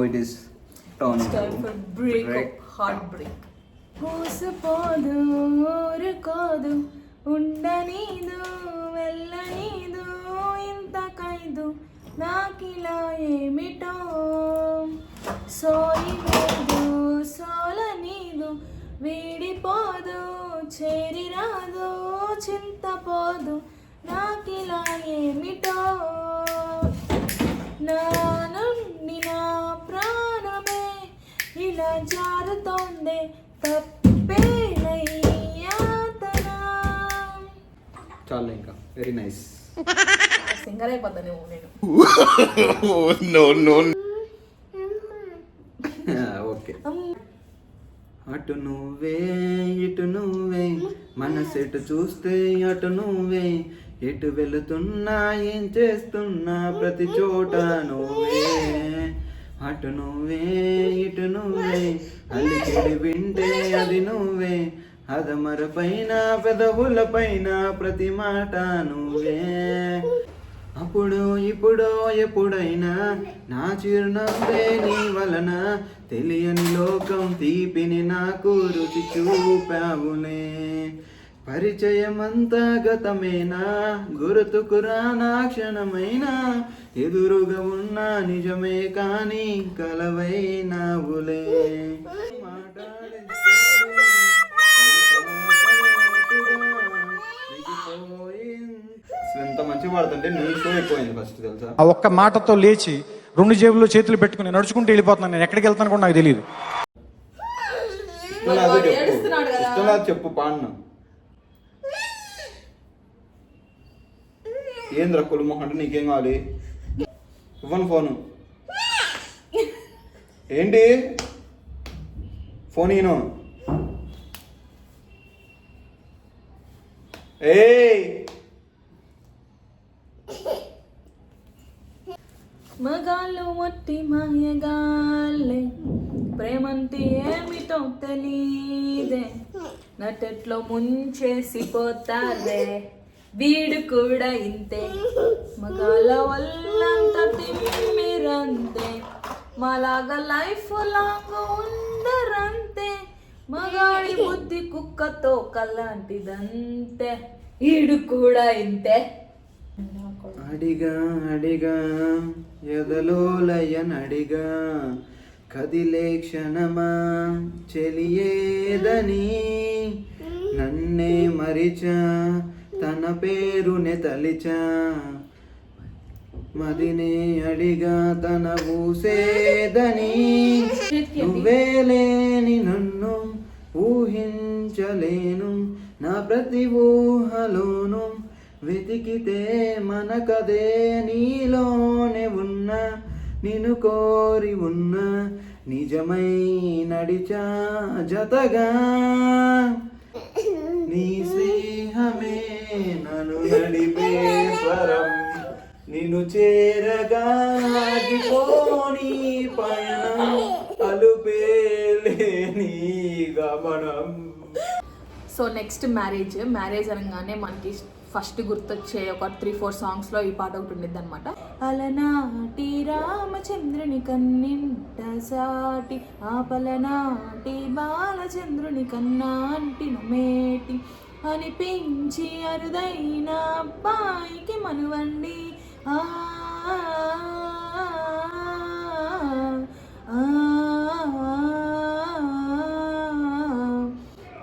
it is turning time to for break. Heartbreak. మోసపోదు ఊరుకోదు ఉండనీదు వెళ్ళనీదు ఇంత ఖైదు నాకిలా ఏమిటో సోయిలేదు సోలనీదు వీడిపోదు చేరిరాదు చింతపోదు నాకిలా ఏమిటో నా నుండి నా ప్రాణమే ఇలా జారుతోందే తప్పేనయ్యాతనా. చాలా ఇంకా వెరీ నైస్. సింగర్ అయిపోతాను నేను. ఓకే. అటు నువ్వే ఇటు నువ్వే మనసెటు చూస్తే అటు నువ్వే ఎటు వెళుతున్నా ఏం చేస్తున్నా ప్రతి చోట నువ్వే. అటు నువ్వే ఇటు నువ్వే అల్లికిడి వింటే అది నువ్వే అదమర పైన పెదవుల పైన ప్రతి మాట నువ్వే. అప్పుడు ఇప్పుడు ఎప్పుడైనా నా చిరునవ్వే నీ వలన తెలియని లోకం తీపిని నాకు రుచి చూపావులే. పరిచయమంతా గతమేనా గుర్తుకురా నా క్షణమైనా ఎదురుగా ఉన్న నిజమే కాని కలవైనావులే. ఎంత మంచిగా పాడుతుంటే నీ షో ఎక్కువైంది ఫస్ట్ తెలుసా. ఆ ఒక్క మాటతో లేచి 2 జేబుల్లో చేతులు పెట్టుకుని నడుచుకుంటూ వెళ్ళిపోతున్నాను. నేను ఎక్కడికి వెళ్తాను కూడా నాకు తెలియదు. ఇష్టం చెప్పు పాడిన ఏంద్ర కులుమొహం అంటే నీకేం కావాలి? ఇవ్వను ఫోను. ఏంటి ఫోన్ ఈను? మగాళ్ళు మొట్టి మాయగాళ్ళే ప్రేమంటే ఏమిటో తెలీదే నటెట్లో ముంచేసిపోతారే వీడు కూడా ఇంతే మగాళ్ళ వల్లంత తిమ్మిరంతే మాలాగా లైఫ్ లాగా ఉండరంతే మగాడి బుద్ధి కుక్కతో కల్లాంటిదంతే వీడు కూడా ఇంతే. అడిగా అడిగా ఎదలోలయనడిగా కదిలే క్షణమా చెలియేదని నన్నే మరిచా తన పేరునే తలిచా మదినే అడిగా తన ఊసేదని నువ్వే లేని నన్ను ఊహించలేను నా ప్రతి ఊహలోను వెతికితే మనకదే నీలోనే ఉన్నా నిన్ను కోరి ఉన్నా నిజమై నడిచా జతగా నీ స్నేహమే నన్ను నడిపే స్వరం నిన్ను చేరగా ఆగిపోని పయనం అలుపేలేని గమనం. సో నెక్స్ట్ మ్యారేజ్ అనగానే మనకి ఫస్ట్ గుర్తొచ్చే ఒక 3-4 సాంగ్స్లో ఈ పాట ఒకటి ఉండిద్ది అనమాట. అలనాటి రామచంద్రుని కన్నింట సాటి ఆపలనాటి బాలచంద్రుని కన్నాంటి నమేటి అనిపించి అరుదైన అబ్బాయికి మనువండి ఆ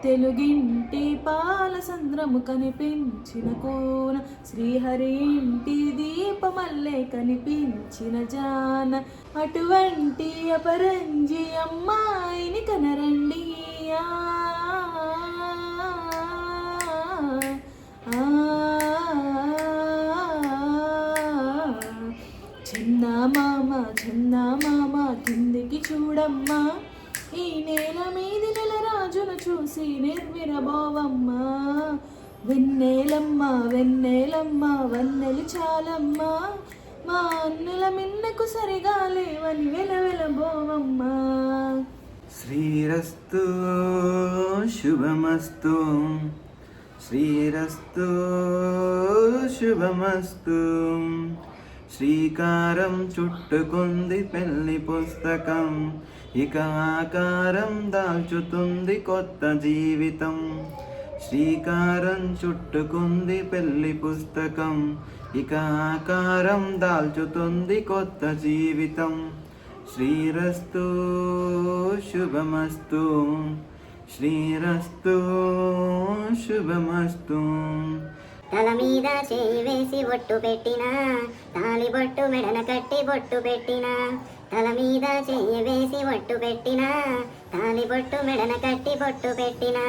తెలుగింటి పాలసంద్రము కనిపించిన కోన శ్రీహరి ఇంటి దీపమల్లే కనిపించిన జాన అటువంటి అపరంజి అమ్మాయిని కనరండి చందమామ కిందికి చూడమ్మా ఈ నేల మీది నెల రాజును చూసి నిర్విరబోవమ్మా వెన్నెలమ్మ వన్నెలు చాలమ్మా మా అన్నుల మిన్నకు సరిగా లేవని వెలవెలబోవమ్మా. శ్రీరస్తు శుభమస్తు శ్రీరస్తు శుభమస్తు శ్రీకారం చుట్టుకుంది పెళ్లి పుస్తకం, ఇక ఆకారం దాల్చుతుంది కొత్త జీవితం. శ్రీకారం చుట్టుకుంది పెళ్లి పుస్తకం, ఇక ఆకారం దాల్చుతుంది కొత్త జీవితం. శ్రీరస్తు శుభమస్తు, శ్రీరస్తు శుభమస్తు. తల మీద చేయి వేసి బొట్టు పెట్టిన, తాలి బొట్టు మెడన కట్టి బొట్టు పెట్టిన. తల మీద చేయి వేసి బొట్టు పెట్టిన, తాలి బొట్టు మెడన కట్టి బొట్టు పెట్టిన.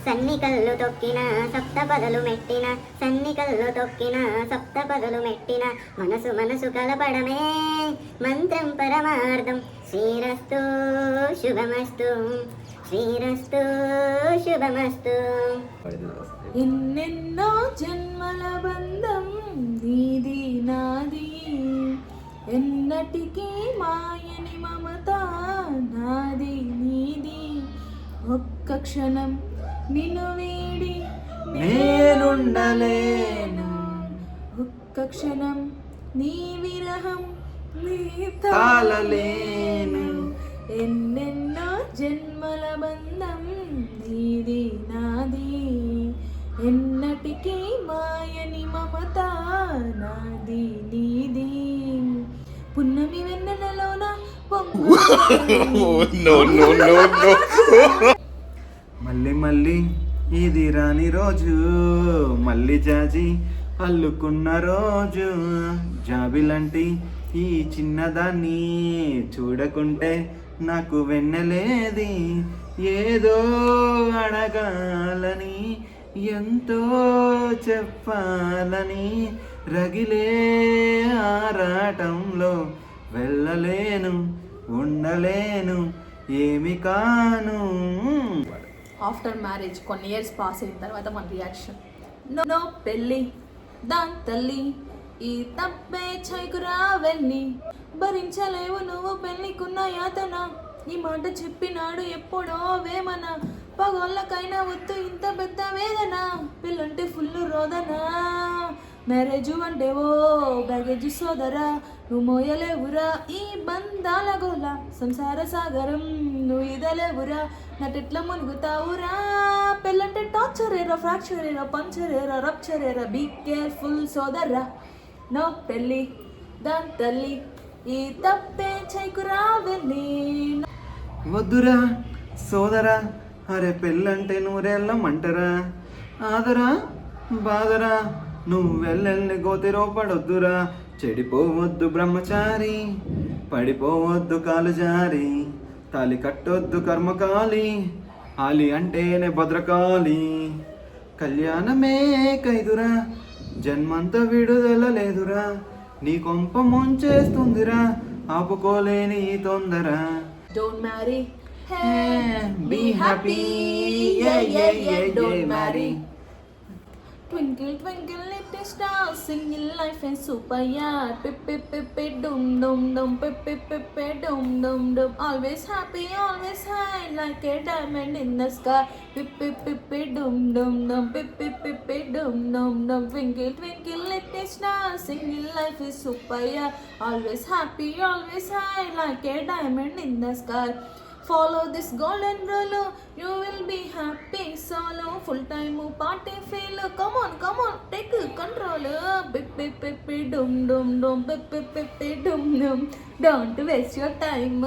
సన్ని కళ్ళు తొక్కిన, సప్త పదలు మెట్టిన. సన్ని కళ్ళు తొక్కిన, సప్త పదలు మెట్టిన. మనసు మనసు కలపడమే మంత్రం పరమార్థం. శ్రీరస్తు శుభమస్తు, శ్రీరస్తు శుభమస్తు. ఎన్నెన్నో జన్మల బంధం నీది నాది, ఎన్నటికీ మాయని మమత నాది నీది. ఒక్క క్షణం నిన్ను వీడి నేనుండలేను, ఒక్క క్షణం నీ విరహం నీ తాళలేను. ఎన్నెన్నో జన్మల బంధం నీది నాది, ఎన్నటికీ మాయని మమత నాది నీది. పున్నమి వెన్నెలలోన మళ్ళీ మళ్ళీ ఇది రాని రోజు, మళ్ళీ జాజి అల్లుకున్న రోజు. జాబిలంటి ఈ చిన్నదాన్ని చూడకుంటే నాకు వెన్నెలేది. ఏదో అడగాలని, ఎంతో చెప్పాలని, రగిలే ఆరాటంలో వెళ్ళలేను, ఉండలేను, ఏమి కాను. ఆఫ్టర్ మ్యారేజ్ కొన్ని ఇయర్స్ పాస్ అయిన తర్వాత మన రియాక్షన్ నో పెళ్ళి దాని తల్లి, ఈ తప్పే చైకురా వెళ్ళి, భరించలేవు నువ్వు పెళ్ళికున్న యాతన. ఈ మాట చెప్పినాడు ఎప్పుడో వేమన, పగోళ్ళకైనా వద్దు ఇంత పెద్ద వేదన. పెళ్ళంటే ఫుల్ రోదన, మ్యారేజ్ అంటే ఓ బ్యాగేజ్ సోదరా. నువ్వు మోయలేవురా ఈ బంధాల గోల, సంసార సాగరం నువ్వు ఇదలేవురా. నటెట్లా మునుగుతావురా, పెళ్ళంటే టార్చర్ ఏరా, ఫ్రాక్చర్ ఏరా, పంచర్ ఏరా, రప్చర్ ఏరా. బీ కేర్ఫుల్ సోదరా, నో పెళ్ళి దాని తల్లి, ఈ తప్పే చైకురా వెళ్ళి. వద్దురా సోదరా, అరే పెళ్ళంటే నూరెళ్ళమంటరా. ఆదరా బాదరా, నువ్వు వెళ్ళెళ్ళి గోతిరో పడొద్దురా. చెడిపోవద్దు బ్రహ్మచారి, పడిపోవద్దు కాలు జారి. తాలి కట్టొద్దు కర్మకాలి, ఆలి అంటేనే భద్రకాళి. కళ్యాణమే కైదురా, జన్మంత విడుదల లేదురా. నీ కొంప ముంచేస్తుందిరా, ఆపుకోలేని ఈ తొందర. Don't marry, Be happy, yeah, yeah, yeah, don't yeah, marry. marry. Twinkle, twinkle, little star, singing life and super yacht. Pip, pip, pip, pip, dum, dum, dum, pip, pip, pip, pip, dum, dum, dum. Always happy, always high, like a diamond in the sky. Pip, pip, pip, pip, dum, dum, dum, pip, pip, pip, pip, dum, dum, dum. Twinkle, twinkle, little star, singing life is super yacht. Always happy, always high, like a diamond in the sky. Follow this golden rule, you will be happy solo. Full time party feel, come on, take control. Pip, pip, pip, pip, dum, dum, dum, pip, pip, pip, pip, dum, dum. Don't waste your time.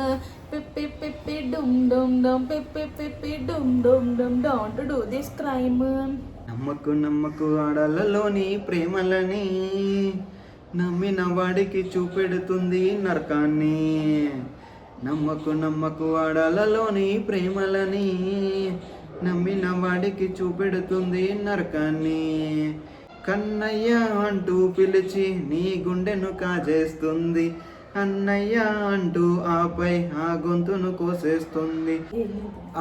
Pip, pip, pip, pip, dum, dum, dum, pip, pip, pip, pip, dum, dum, dum. Don't do this crime. నమ్మకు నమ్మకు ఆడలలోని ప్రేమలని, నమ్మిన వాడికి చూపెడుతుంది నరకాన్ని. నమ్మకు నమ్మకు ఆడలలోని ప్రేమలని, నమ్మిన వాడికి చూపెడుతుంది నరకాన్ని. కన్నయ్య అంటూ పిలిచి నీ గుండెను కాజేస్తుంది, అన్నయ్య అంటూ ఆపై ఆ గొంతును కోసేస్తుంది.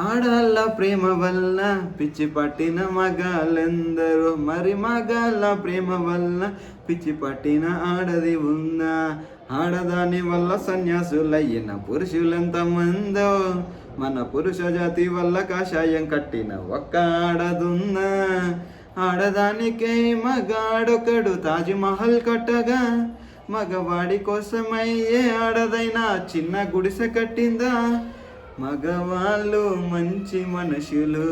ఆడాళ్ళ ప్రేమ వల్ల పిచ్చి పట్టిన మగాళ్ళెందరూ, మరి మగాళ్ళ ప్రేమ వల్ల పిచ్చి పట్టిన ఆడది ఉందా? ఆడదాని వల్ల సన్యాసులయ్యిన పురుషులెంతమందో, మన పురుష జాతి వల్ల కాషాయం కట్టిన ఒక్క ఆడదున్నా. ఆడదానికే మగాడొకడు తాజ్ మహల్ కట్టగా, మగవాడి కోసమై ఏ ఆడదైనా చిన్న గుడిసె కట్టిందా మగవాళ్ళు మంచి మనుషులు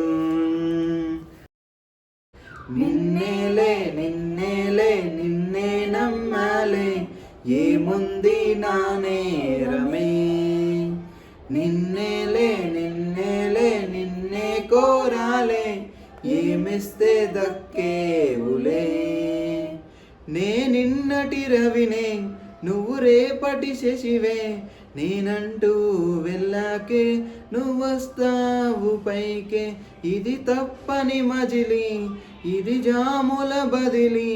నిన్నేలే నిన్నేలే నిన్నే నమ్మాలే ఏముంది నా నేరమే నిన్నేలే నిన్నేలే నిన్నే కోరాలే ఏమిస్తే దక్కేవులే నిన్నటి రవినే నువ్వు రేపటి శశివే నేనంటూ వెళ్ళాకే నువ్వొస్తావు పైకే ఇది తప్పని మజిలి ఇది జాముల బదిలి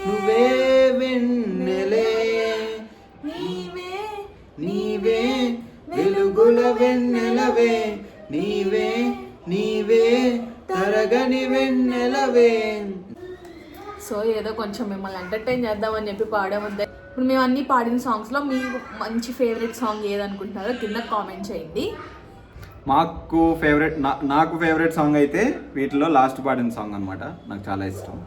నువ్వే వెన్నెలే నీవే నీవే వెలుగుల వెన్నెలవే నీవే నీవే తరగని వెన్నెలవే. సో ఏదో కొంచెం మిమ్మల్ని ఎంటర్టైన్ చేద్దామని చెప్పి పాడాముందే. ఇప్పుడు మేము అన్ని పాడిన సాంగ్స్లో మీకు మంచి ఫేవరెట్ సాంగ్ ఏదనుకుంటున్నారో కింద కామెంట్ చేయండి. నాకు ఫేవరెట్ సాంగ్ అయితే వీటిలో లాస్ట్ పాడిన సాంగ్ అనమాట. నాకు చాలా ఇష్టం.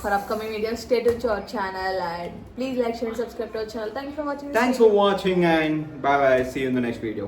For upcoming videos, stay tuned to our channel and please like, share, and subscribe to our channel. Thanks for watching. Thanks for watching and bye bye. See you in the next video.